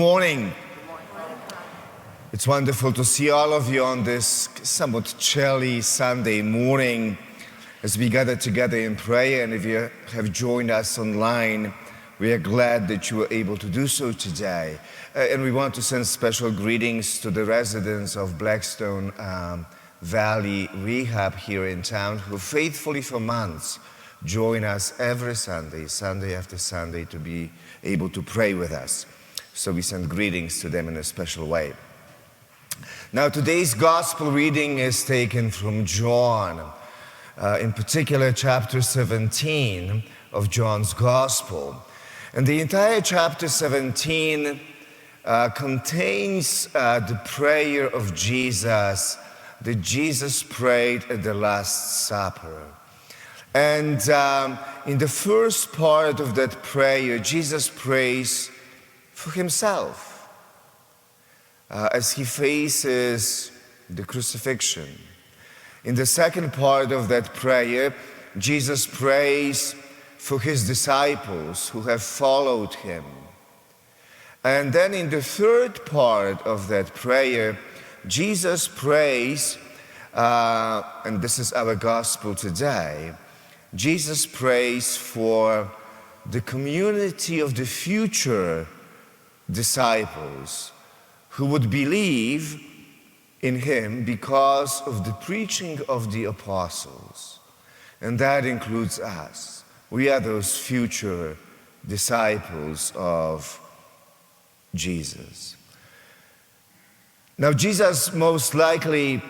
morning. It's wonderful to see all of you on this somewhat chilly Sunday morning as we gather together in prayer. And if you have joined us online, we are glad that you were able to do so today. And we want to send special greetings to the residents of Blackstone Valley Rehab here in town, who faithfully for months join us every Sunday, Sunday after Sunday, to be able to pray with us. So we send greetings to them in a special way. Now, today's gospel reading is taken from John, in particular chapter 17 of John's gospel. And the entire chapter 17 contains the prayer of Jesus that Jesus prayed at the Last Supper. And in the first part of that prayer, Jesus prays for himself as he faces the crucifixion. In the second part of that prayer, Jesus prays for his disciples who have followed him. And then in the third part of that prayer, Jesus prays, and this is our gospel today, Jesus prays for the community of the future disciples who would believe in him because of the preaching of the apostles. And that includes us. We are those future disciples of Jesus. Now, Jesus most likely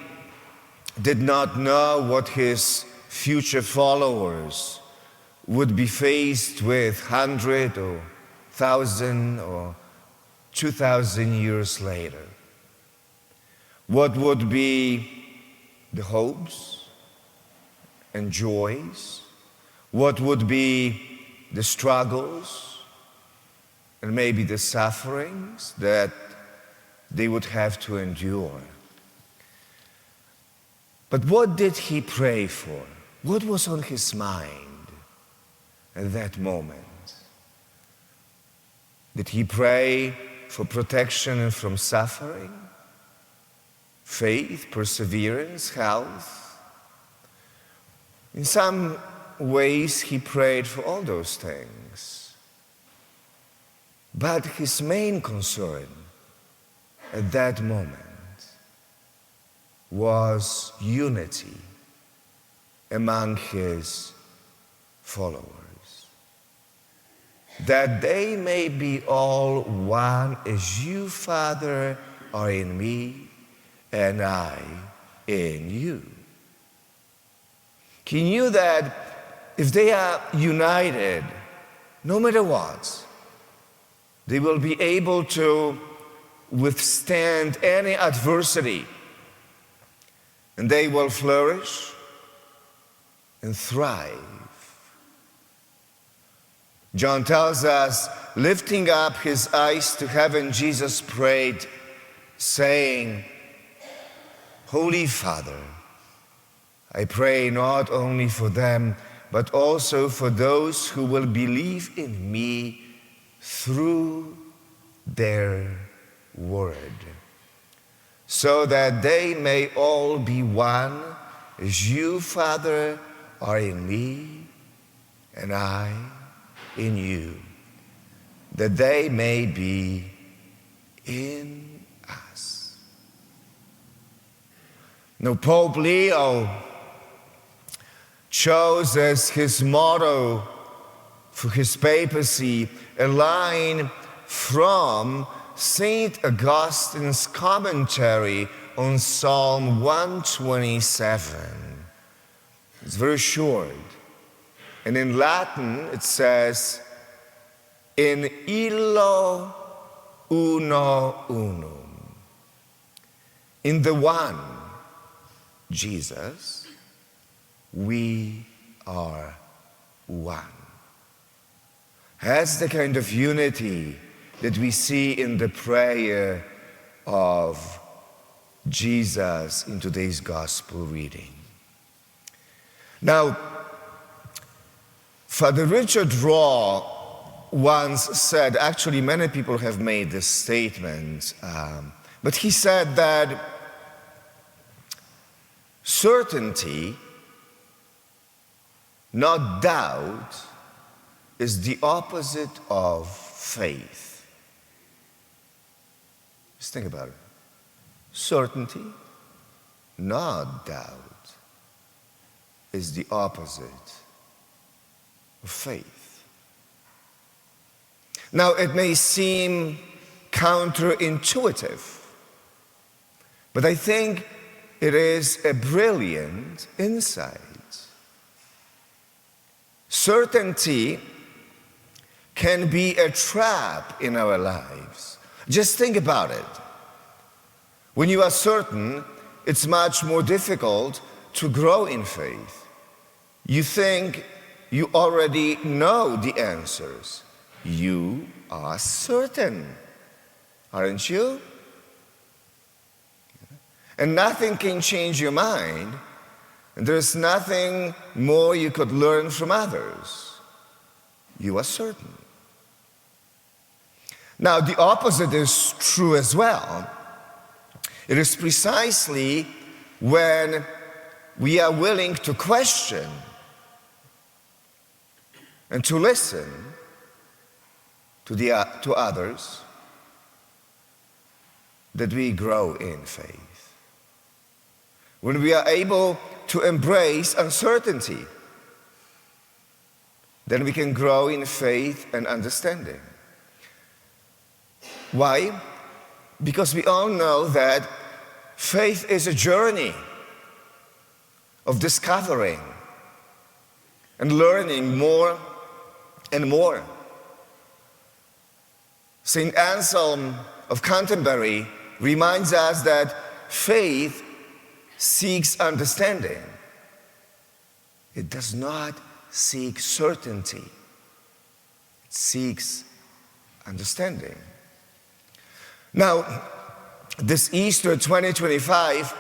did not know what his future followers would be faced with 100 or 1,000 or 2,000 years later. What would be the hopes and joys? What would be the struggles and maybe the sufferings that they would have to endure? But what did he pray for? What was on his mind at that moment? Did he pray for protection and from suffering? Faith, perseverance, health? In some ways, he prayed for all those things. But his main concern at that moment was unity among his followers, that they may be all one as you, Father, are in me and I in you. He knew that if they are united, no matter what, they will be able to withstand any adversity, and they will flourish and thrive. John tells us, lifting up his eyes to heaven, Jesus prayed, saying, Holy Father, I pray not only for them, but also for those who will believe in me through their word, so that they may all be one, as you, Father, are in me, and I in you, that they may be in us. Now, Pope Leo chose as his motto for his papacy a line from St. Augustine's commentary on Psalm 127. It's very short. And in Latin it says, in illo uno unum. In the one, Jesus, we are one. That's the kind of unity that we see in the prayer of Jesus in today's gospel reading. Now, Father Richard Raw once said, actually many people have made this statement, but he said that certainty, not doubt, is the opposite of faith. Just think about it. Certainty, not doubt, is the opposite of faith. Now, it may seem counterintuitive, but I think it is a brilliant insight. Certainty can be a trap in our lives. Just think about it. When you are certain, it's much more difficult to grow in faith. You think you already know the answers. You are certain, aren't you? And nothing can change your mind, and there's nothing more you could learn from others. You are certain. Now, the opposite is true as well. It is precisely when we are willing to question and to listen to others that we grow in faith. When we are able to embrace uncertainty, then we can grow in faith and understanding. Why? Because we all know that faith is a journey of discovering and learning more and more. St. Anselm of Canterbury reminds us that faith seeks understanding. It does not seek certainty. It seeks understanding. Now, this Easter 2025,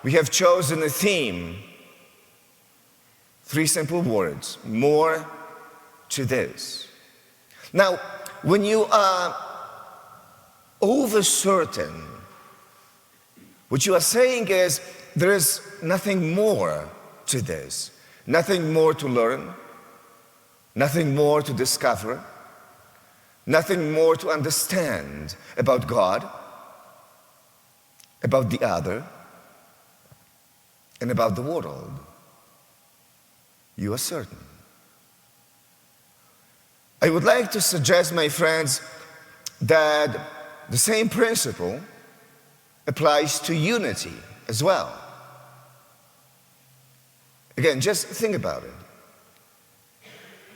we have chosen a theme. 3 simple words: more to this. Now, when you are over certain, what you are saying is there is nothing more to this, nothing more to learn, nothing more to discover, nothing more to understand about God, about the other, and about the world. You are certain. I would like to suggest, my friends, that the same principle applies to unity as well. Again, just think about it.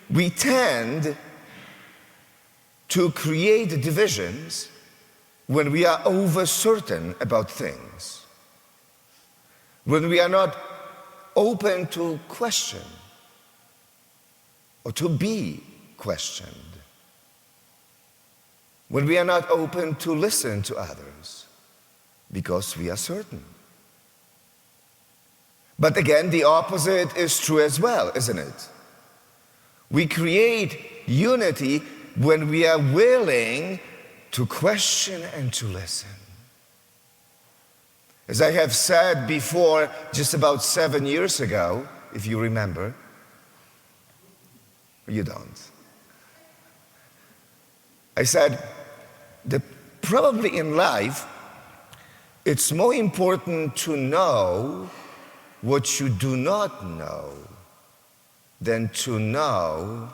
We tend to create divisions when we are over certain about things, when we are not open to question or to be questioned, when we are not open to listen to others because we are certain. But again, the opposite is true as well, isn't it? We create unity when we are willing to question and to listen. As I have said before, just about 7 years ago, if you remember, you don't. I said that probably in life, it's more important to know what you do not know than to know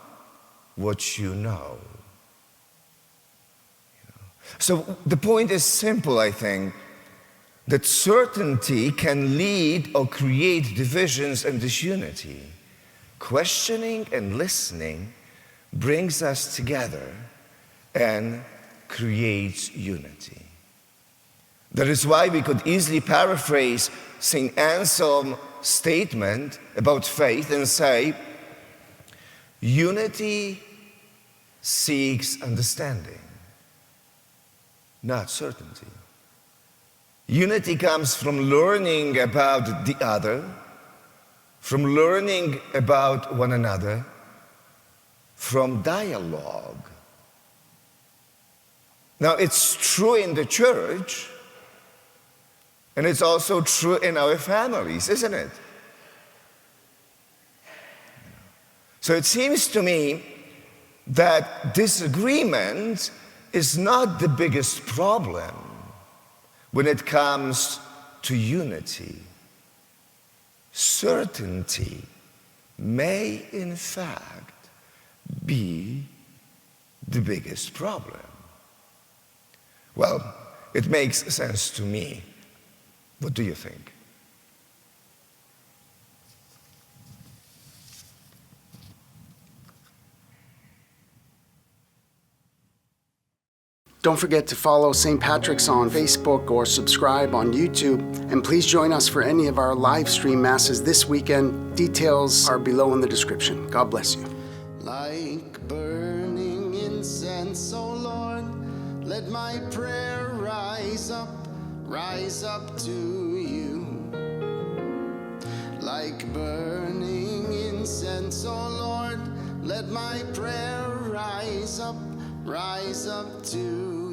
what you know. So the point is simple, I think, that certainty can lead or create divisions and disunity. Questioning and listening brings us together and creates unity. That is why we could easily paraphrase St. Anselm's statement about faith and say, unity seeks understanding, not certainty. Unity comes from learning about the other, from learning about one another, from dialogue Now, it's true in the church, and it's also true in our families, isn't it? So it seems to me that disagreement is not the biggest problem when it comes to unity. Certainty may, in fact, be the biggest problem. Well, it makes sense to me. What do you think? Don't forget to follow St. Patrick's on Facebook or subscribe on YouTube. And please join us for any of our live stream masses this weekend. Details are below in the description. God bless you. Like burning incense, O Lord, let my prayer rise up to you. Like burning incense, O Lord, let my prayer rise up to